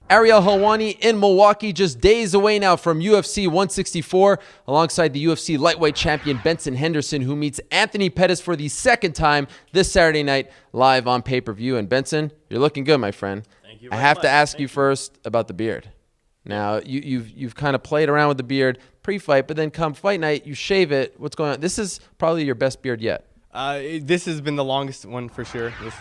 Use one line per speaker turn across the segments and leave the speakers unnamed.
Ariel Helwani in Milwaukee, just days away now from UFC 164, alongside the UFC lightweight champion Benson Henderson, who meets Anthony Pettis for the second time this Saturday night live on pay-per-view. And Benson, you're looking good, my friend.
Thank you
I
very
have
much.
to ask
Thank
you first about the beard. Now, you've kind of played around with the beard pre-fight, but then come fight night, you shave it. What's going on? This is probably your best beard yet.
This has been the longest one for sure. It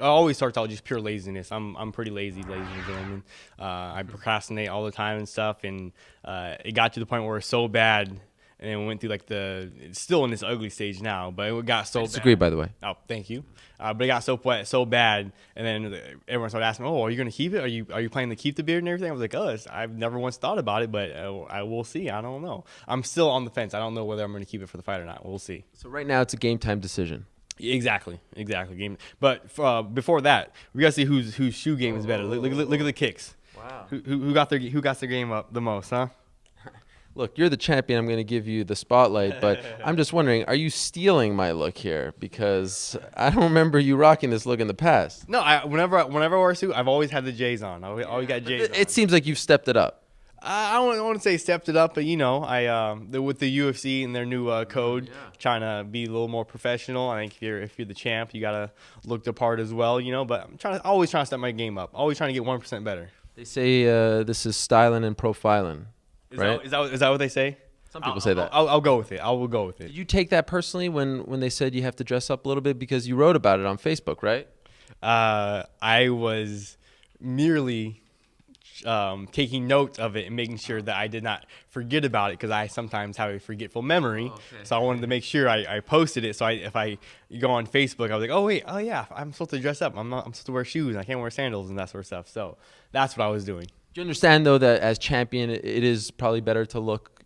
always starts out just pure laziness. I'm pretty lazy, ladies and gentlemen. I procrastinate all the time and stuff, and it got to the point where it's so bad. And then we went through it's still in this ugly stage now, but it got so bad.
Disagree, by the way.
Oh, thank you. But it got so bad, and then everyone started asking, "Oh, are you going to keep it? Are you planning to keep the beard and everything?" I was like, "Oh, I've never once thought about it, but I will see. I don't know. I'm still on the fence. I don't know whether I'm going to keep it for the fight or not. We'll see."
So right now it's a game time decision.
Exactly. Game. But before that, we got to see whose shoe game is better. Look at the kicks.
Wow.
Who got their game up the most, huh?
Look, you're the champion. I'm going to give you the spotlight, but I'm just wondering, are you stealing my look here? Because I don't remember you rocking this look in the past.
No, whenever I wear a suit, I've always had the J's on. I always got J's on.
It seems like you've stepped it up.
I don't want to say stepped it up, but with the UFC and their new code, trying to be a little more professional. I think if you're the champ, you gotta look the part as well, But I'm always trying to step my game up. Always trying to get 1% better.
They say this is styling and profiling. Right?
Is that what they say?
Some people say that.
I'll go with it. I will go with it.
Did you take that personally when they said you have to dress up a little bit, because you wrote about it on Facebook, right?
I was merely taking notes of it and making sure that I did not forget about it, because I sometimes have a forgetful memory.
Oh, okay.
So I wanted to make sure I posted it. So if I go on Facebook, I was like, oh yeah, I'm supposed to dress up. I'm supposed to wear shoes. I can't wear sandals and that sort of stuff. So that's what I was doing.
Do you understand, though, that as champion, it is probably better to look,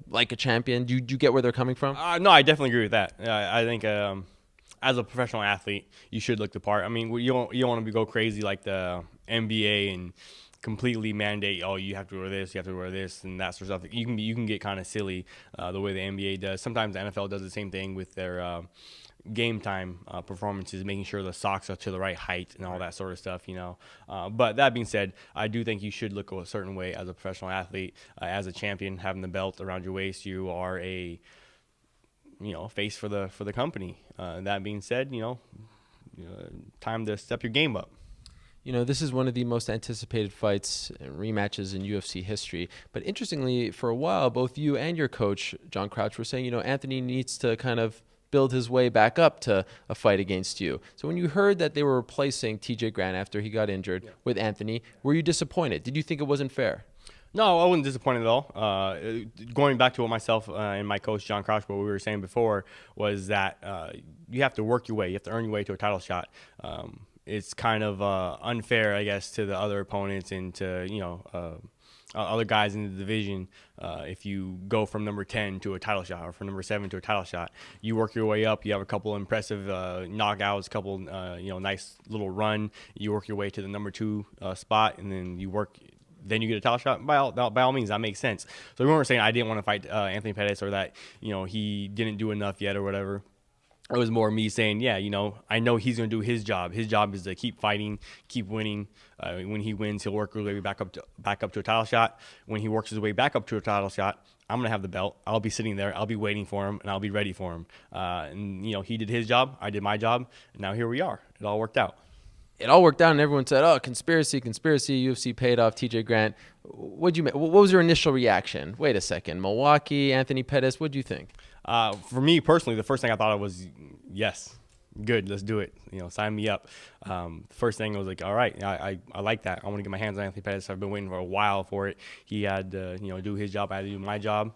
like a champion? Do you get where they're coming from?
No, I definitely agree with that. I think as a professional athlete, you should look the part. I mean, you don't want to go crazy like the NBA and completely mandate, oh, you have to wear this, and that sort of stuff. You can get kind of silly the way the NBA does. Sometimes the NFL does the same thing with their game time performances, making sure the socks are to the right height and all that sort of stuff, But that being said, I do think you should look a certain way as a professional athlete. As a champion, having the belt around your waist, you are a face for the company. That being said, time to step your game up.
This is one of the most anticipated fights and rematches in UFC history. But interestingly, for a while, both you and your coach, John Crouch, were saying, Anthony needs to kind of build his way back up to a fight against you. So when you heard that they were replacing TJ Grant after he got injured with Anthony, were you disappointed? Did you think it wasn't fair?
No, I wasn't disappointed at all. Going back to what myself and my coach, John Crouch, what we were saying before, was that you have to work your way. You have to earn your way to a title shot. It's kind of unfair, I guess, to the other opponents and to, other guys in the division. If you go from number 10 to a title shot or from number 7 to a title shot, you work your way up. You have a couple impressive knockouts, a couple, nice little run. You work your way to the number 2 spot, and then then you get a title shot. By all means, that makes sense. So we weren't saying I didn't want to fight Anthony Pettis, or that, he didn't do enough yet or whatever. It was more me saying, I know he's going to do his job. His job is to keep fighting, keep winning. When he wins, he'll work his way back up to a title shot. When he works his way back up to a title shot, I'm going to have the belt. I'll be sitting there. I'll be waiting for him, and I'll be ready for him. He did his job. I did my job. And now here we are. It all worked out.
It all worked out, and everyone said, oh, conspiracy. UFC paid off TJ Grant. What was your initial reaction? Wait a second. Milwaukee, Anthony Pettis, what do you think?
For me personally, the first thing I thought of was, yes, good, let's do it. Sign me up. First thing I was like, all right, I like that. I want to get my hands on Anthony Pettis. I've been waiting for a while for it. He had to, do his job. I had to do my job.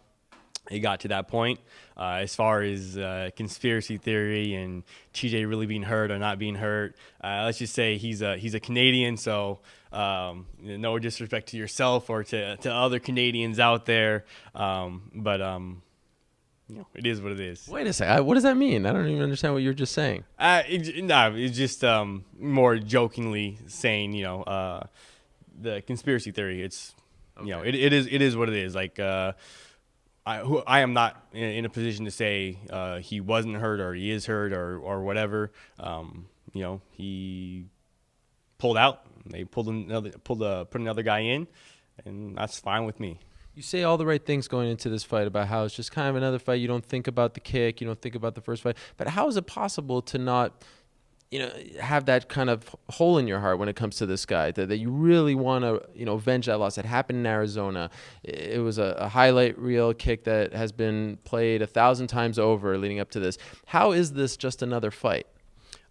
It got to that point. As far as conspiracy theory and TJ really being hurt or not being hurt, let's just say he's a Canadian, so no disrespect to yourself or to other Canadians out there, but it is what it is.
Wait a second. What does that mean? I don't even understand what you were just saying.
It's just more jokingly saying, the conspiracy theory. It's, okay. It is what it is. Like, I am not in a position to say he wasn't hurt or he is hurt or whatever. He pulled out. They put another guy in, and that's fine with me.
You say all the right things going into this fight about how it's just kind of another fight. You don't think about the kick. You don't think about the first fight. But how is it possible to not, have that kind of hole in your heart when it comes to this guy, that you really want to, avenge that loss that happened in Arizona? It was a highlight reel kick that has been played 1,000 times over leading up to this. How is this just another fight?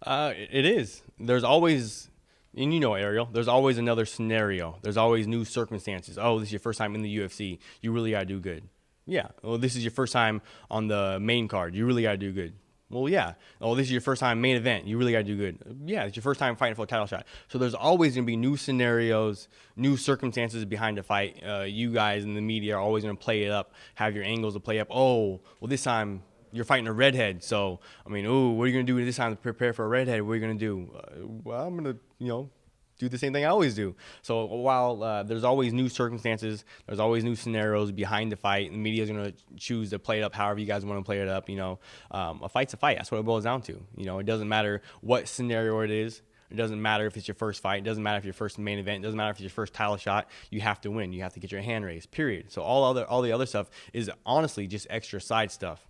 It is. There's always, and Ariel, there's always another scenario. There's always new circumstances. Oh, this is your first time in the UFC. You really got to do good. Yeah. Well, this is your first time on the main card. You really got to do good. Well, yeah. Oh, this is your first time main event. You really got to do good. Yeah, it's your first time fighting for a title shot. So there's always going to be new scenarios, new circumstances behind the fight. You guys in the media are always going to play it up, have your angles to play up. Oh, well, this time you're fighting a redhead. So, what are you going to do this time to prepare for a redhead? What are you going to do? Well, I'm going to, do the same thing I always do. So while there's always new circumstances, there's always new scenarios behind the fight, and the media is going to choose to play it up however you guys want to play it up. A fight's a fight. That's what it boils down to. It doesn't matter what scenario it is. It doesn't matter if it's your first fight. It doesn't matter if your first main event. It doesn't matter if it's your first title shot. You have to win. You have to get your hand raised, period. So all the other stuff is honestly just extra side stuff.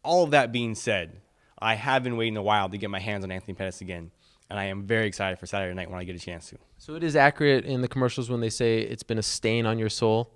All of that being said, I have been waiting a while to get my hands on Anthony Pettis again. And I am very excited for Saturday night when I get a chance to.
So it is accurate in the commercials when they say it's been a stain on your soul?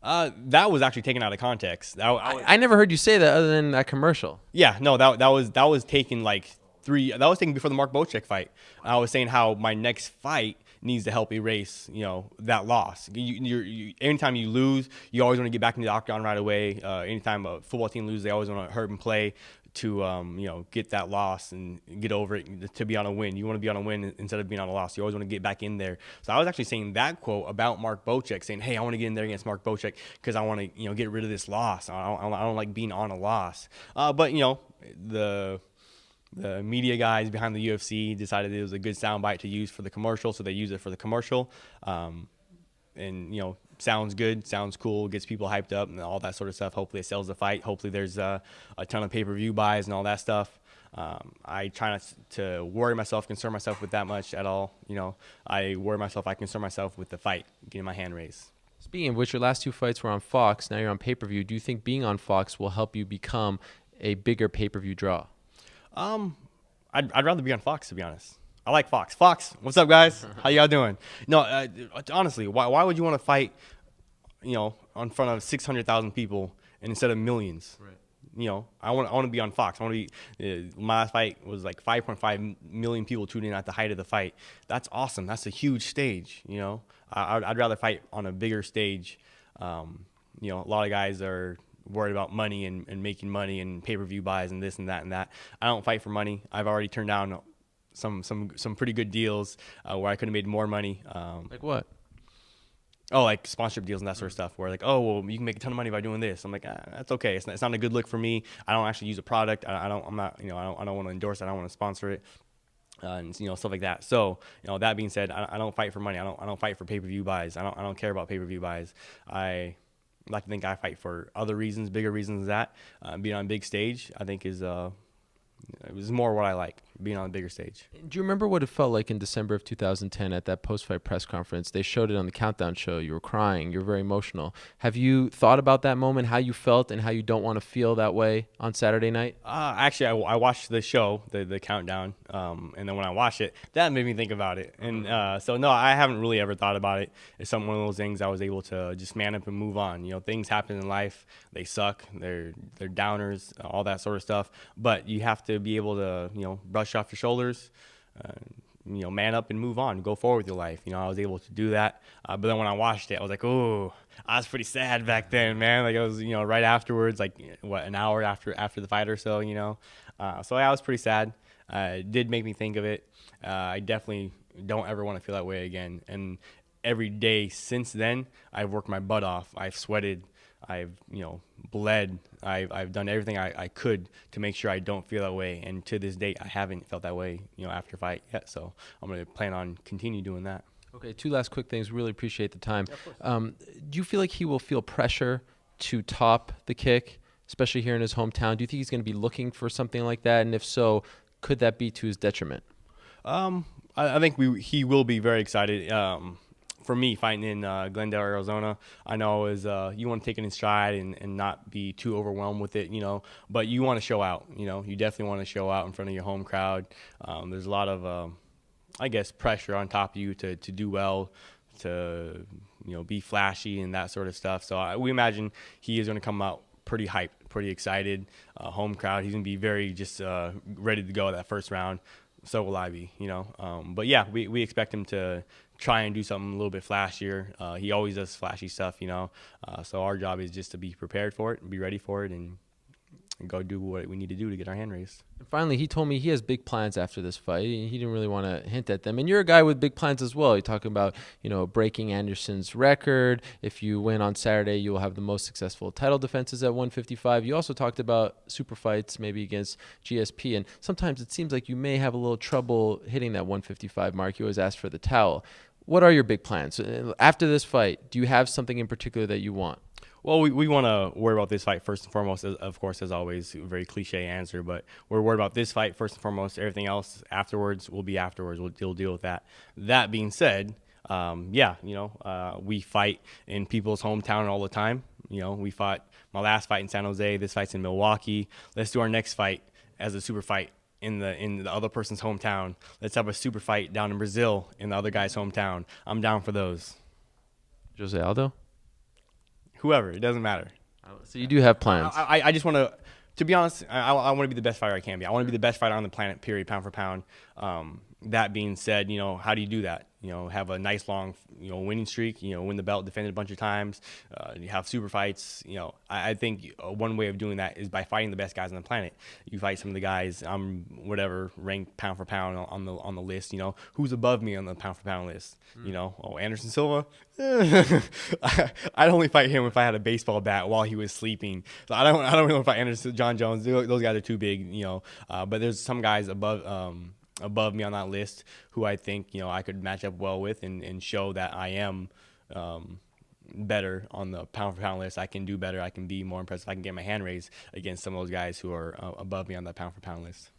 That was actually taken out of context.
I never heard you say that other than that commercial.
Yeah, no, that was taken that was taken before the Mark Bocek fight. I was saying how my next fight needs to help erase, that loss. Anytime you lose, you always want to get back into the octagon right away. Anytime a football team loses, they always want to hurt and play to get that loss and get over it, to be on a win. You want to be on a win instead of being on a loss. You always want to get back in there. So I was actually saying that quote about Mark Bocek, saying, hey, I want to get in there against Mark Bocek because I want to get rid of this loss. I don't like being on a loss. But the media guys behind the UFC decided it was a good soundbite to use for the commercial, so they use it for the commercial. And sounds good, sounds cool, gets people hyped up and all that sort of stuff. Hopefully it sells the fight. Hopefully there's a ton of pay-per-view buys and all that stuff. I try not to concern myself with that much at all. I concern myself with the fight, getting my hand raised.
Speaking of which, your last two fights were on Fox. Now you're on pay-per-view. Do you think being on Fox will help you become a bigger pay-per-view draw?
I'd rather be on Fox, to be honest. I like Fox. Fox, what's up, guys? How y'all doing? No, honestly, why would you want to fight, in front of 600,000 people and instead of millions? Right. I want to be on Fox. I want to be. My last fight was like 5.5 million people tuning in at the height of the fight. That's awesome. That's a huge stage. I'd rather fight on a bigger stage. A lot of guys are worried about money and making money and pay-per-view buys and this and that and that. I don't fight for money. I've already turned down some pretty good deals where I could have made more money.
Like what?
Oh, like sponsorship deals and that sort of stuff. Where like, oh, well, you can make a ton of money by doing this. I'm like, that's okay. It's not a good look for me. I don't actually use a product. I don't want to endorse it. I don't want to sponsor it. And stuff like that. So that being said, I don't fight for money. I don't fight for pay-per-view buys. I don't care about pay-per-view buys. I like to think I fight for other reasons, bigger reasons than that. Being on a big stage, I think it was more what I like, being on a bigger stage.
Do you remember what it felt like in December of 2010 at that post-fight press conference? They showed it on the Countdown show. You were crying. You were very emotional. Have you thought about that moment, how you felt and how you don't want to feel that way on Saturday night?
Actually, I watched the show, the Countdown, and then when I watched it, that made me think about it. And so, no, I haven't really ever thought about it. It's one of those things I was able to just man up and move on. Things happen in life. They suck. They're downers, all that sort of stuff. But you have to be able to, brush off your shoulders, man up and move on, go forward with your life. I was able to do that. But then when I watched it, I was like, oh, I was pretty sad back then, man. Like it was, right afterwards, like an hour after the fight or so, so I was pretty sad. It did make me think of it. I definitely don't ever want to feel that way again. And every day since then, I've worked my butt off. I've sweated. I've, bled. I've done everything I could to make sure I don't feel that way. And to this date, I haven't felt that way, after fight yet. So I'm going to plan on continue doing that.
Okay, two last quick things. Really appreciate the time. Yeah, do you feel like he will feel pressure to top the kick, especially here in his hometown? Do you think he's going to be looking for something like that? And if so, could that be to his detriment?
I think he will be very excited. For me, fighting in Glendale, Arizona, I know is you want to take it in stride and not be too overwhelmed with it, but you want to show out. You definitely want to show out in front of your home crowd. There's a lot of, I guess, pressure on top of you to do well, to be flashy and that sort of stuff. So we imagine he is going to come out pretty hyped, pretty excited. Home crowd, he's going to be very just ready to go that first round. So will I be, But yeah, we expect him to try and do something a little bit flashier. He always does flashy stuff, So our job is just to be prepared for it, be ready for it, and go do what we need to do to get our hand raised.
And finally, he told me he has big plans after this fight. He didn't really want to hint at them. And you're a guy with big plans as well. You're talking about, breaking Anderson's record. If you win on Saturday, you will have the most successful title defenses at 155. You also talked about super fights, maybe against GSP. And sometimes it seems like you may have a little trouble hitting that 155 mark. You always ask for the towel. What are your big plans? After this fight, do you have something in particular that you want?
Well, we want to worry about this fight first and foremost, of course, as always, a very cliche answer, but we're worried about this fight first and foremost. Everything else afterwards will be afterwards. We'll deal with that. That being said, we fight in people's hometown all the time. We fought my last fight in San Jose. This fight's in Milwaukee. Let's do our next fight as a super fight in the other person's hometown. Let's have a super fight down in Brazil in the other guy's hometown. I'm down for those.
Jose Aldo?
Whoever, it doesn't matter.
So you do have plans.
I just want to be honest, I want to be the best fighter I can be. I want to be the best fighter on the planet, period, pound for pound. That being said, how do you do that? Have a nice long, winning streak, win the belt, defend it a bunch of times, you have super fights. I think one way of doing that is by fighting the best guys on the planet. You fight some of the guys, ranked pound for pound on the list, who's above me on the pound for pound list, Anderson Silva. I'd only fight him if I had a baseball bat while he was sleeping. So I don't really want to fight Anderson, John Jones. Those guys are too big, but there's some guys above me on that list who I think I could match up well with and show that I am better on the pound for pound list. I can do better. I can be more impressive. I can get my hand raised against some of those guys who are above me on that pound for pound list.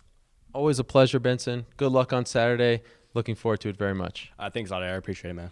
Always a pleasure, Benson. Good luck on Saturday. Looking forward to it very much.
Thanks a lot. I appreciate it, man.